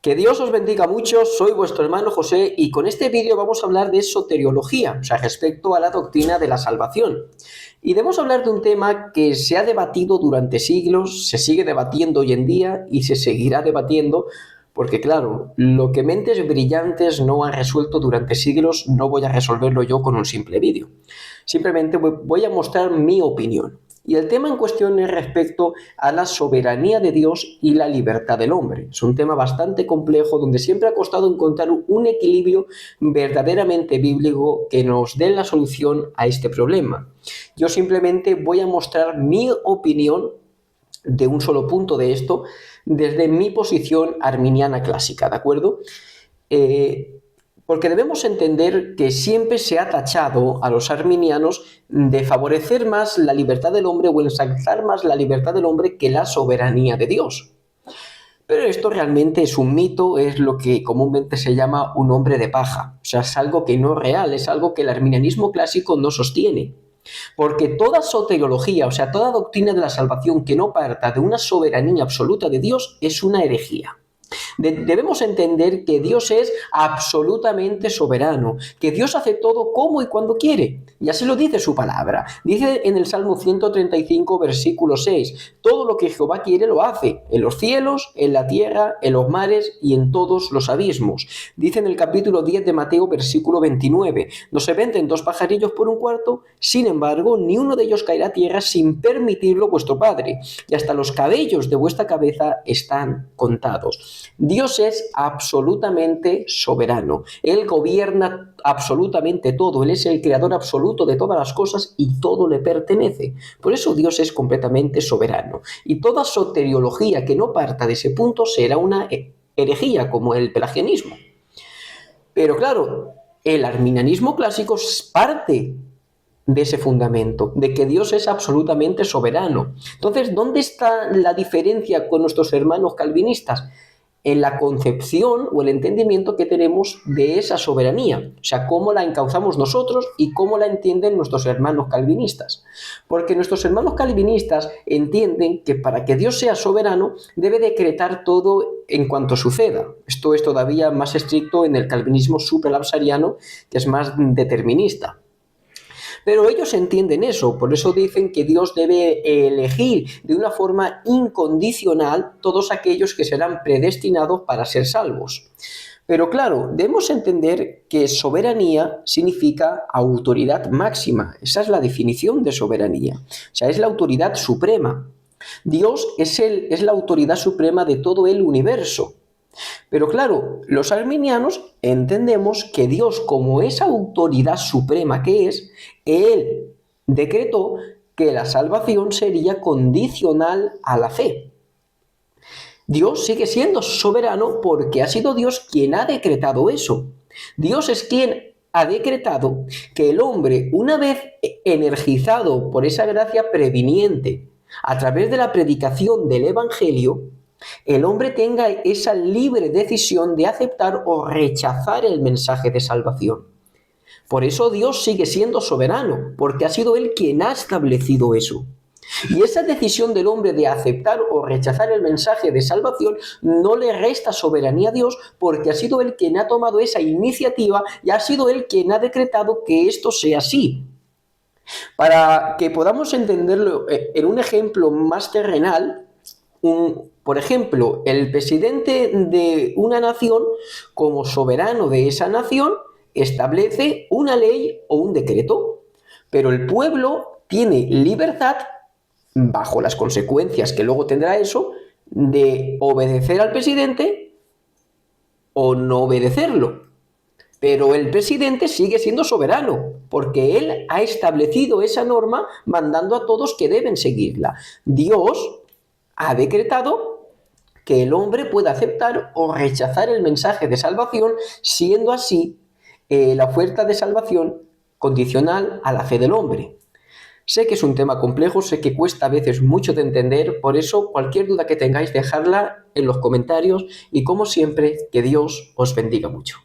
Que Dios os bendiga mucho, soy vuestro hermano José y con este vídeo vamos a hablar de soteriología, o sea, respecto a la doctrina de la salvación. Y debemos hablar de un tema que se ha debatido durante siglos, se sigue debatiendo hoy en día y se seguirá debatiendo porque, claro, lo que mentes brillantes no han resuelto durante siglos, no voy a resolverlo yo con un simple vídeo. Simplemente voy a mostrar mi opinión. Y el tema en cuestión es respecto a la soberanía de Dios y la libertad del hombre. Es un tema bastante complejo donde siempre ha costado encontrar un equilibrio verdaderamente bíblico que nos dé la solución a este problema. Yo simplemente voy a mostrar mi opinión de un solo punto de esto desde mi posición arminiana clásica, ¿de acuerdo? Porque debemos entender que siempre se ha tachado a los arminianos de favorecer más la libertad del hombre o ensalzar más la libertad del hombre que la soberanía de Dios. Pero esto realmente es un mito, es lo que comúnmente se llama un hombre de paja. O sea, es algo que no es real, es algo que el arminianismo clásico no sostiene. Porque toda soteriología, o sea, toda doctrina de la salvación que no parta de una soberanía absoluta de Dios es una herejía. Debemos entender que Dios es absolutamente soberano, que Dios hace todo como y cuando quiere. Y así lo dice su palabra. Dice en el Salmo 135, versículo 6, todo lo que Jehová quiere lo hace, en los cielos, en la tierra, en los mares y en todos los abismos. Dice en el capítulo 10 de Mateo, versículo 29, no se venden dos pajarillos por un cuarto, sin embargo, ni uno de ellos caerá a tierra sin permitirlo vuestro Padre, y hasta los cabellos de vuestra cabeza están contados. Dios es absolutamente soberano. Él gobierna absolutamente todo. Él es el creador absoluto de todas las cosas y todo le pertenece. Por eso Dios es completamente soberano. Y toda soteriología que no parta de ese punto será una herejía, como el pelagianismo. Pero claro, el arminianismo clásico es parte de ese fundamento, de que Dios es absolutamente soberano. Entonces, ¿dónde está la diferencia con nuestros hermanos calvinistas? En la concepción o el entendimiento que tenemos de esa soberanía, o sea, cómo la encauzamos nosotros y cómo la entienden nuestros hermanos calvinistas. Porque nuestros hermanos calvinistas entienden que para que Dios sea soberano debe decretar todo en cuanto suceda. Esto es todavía más estricto en el calvinismo supralapsariano, que es más determinista. Pero ellos entienden eso, por eso dicen que Dios debe elegir de una forma incondicional todos aquellos que serán predestinados para ser salvos. Pero claro, debemos entender que soberanía significa autoridad máxima. Esa es la definición de soberanía. O sea, es la autoridad suprema. Dios es la autoridad suprema de todo el universo. Pero claro, los arminianos entendemos que Dios, como esa autoridad suprema que es, Él decretó que la salvación sería condicional a la fe. Dios sigue siendo soberano porque ha sido Dios quien ha decretado eso. Dios es quien ha decretado que el hombre, una vez energizado por esa gracia previniente, a través de la predicación del Evangelio, el hombre tenga esa libre decisión de aceptar o rechazar el mensaje de salvación. Por eso Dios sigue siendo soberano, porque ha sido Él quien ha establecido eso. Y esa decisión del hombre de aceptar o rechazar el mensaje de salvación no le resta soberanía a Dios, porque ha sido Él quien ha tomado esa iniciativa y ha sido Él quien ha decretado que esto sea así. Para que podamos entenderlo en un ejemplo más terrenal, por ejemplo, el presidente de una nación, como soberano de esa nación, establece una ley o un decreto, pero el pueblo tiene libertad, bajo las consecuencias que luego tendrá eso, de obedecer al presidente o no obedecerlo. Pero el presidente sigue siendo soberano, porque él ha establecido esa norma mandando a todos que deben seguirla. Dios ha decretado que el hombre pueda aceptar o rechazar el mensaje de salvación, siendo así la oferta de salvación condicional a la fe del hombre. Sé que es un tema complejo, sé que cuesta a veces mucho de entender, por eso cualquier duda que tengáis, dejadla en los comentarios y como siempre, que Dios os bendiga mucho.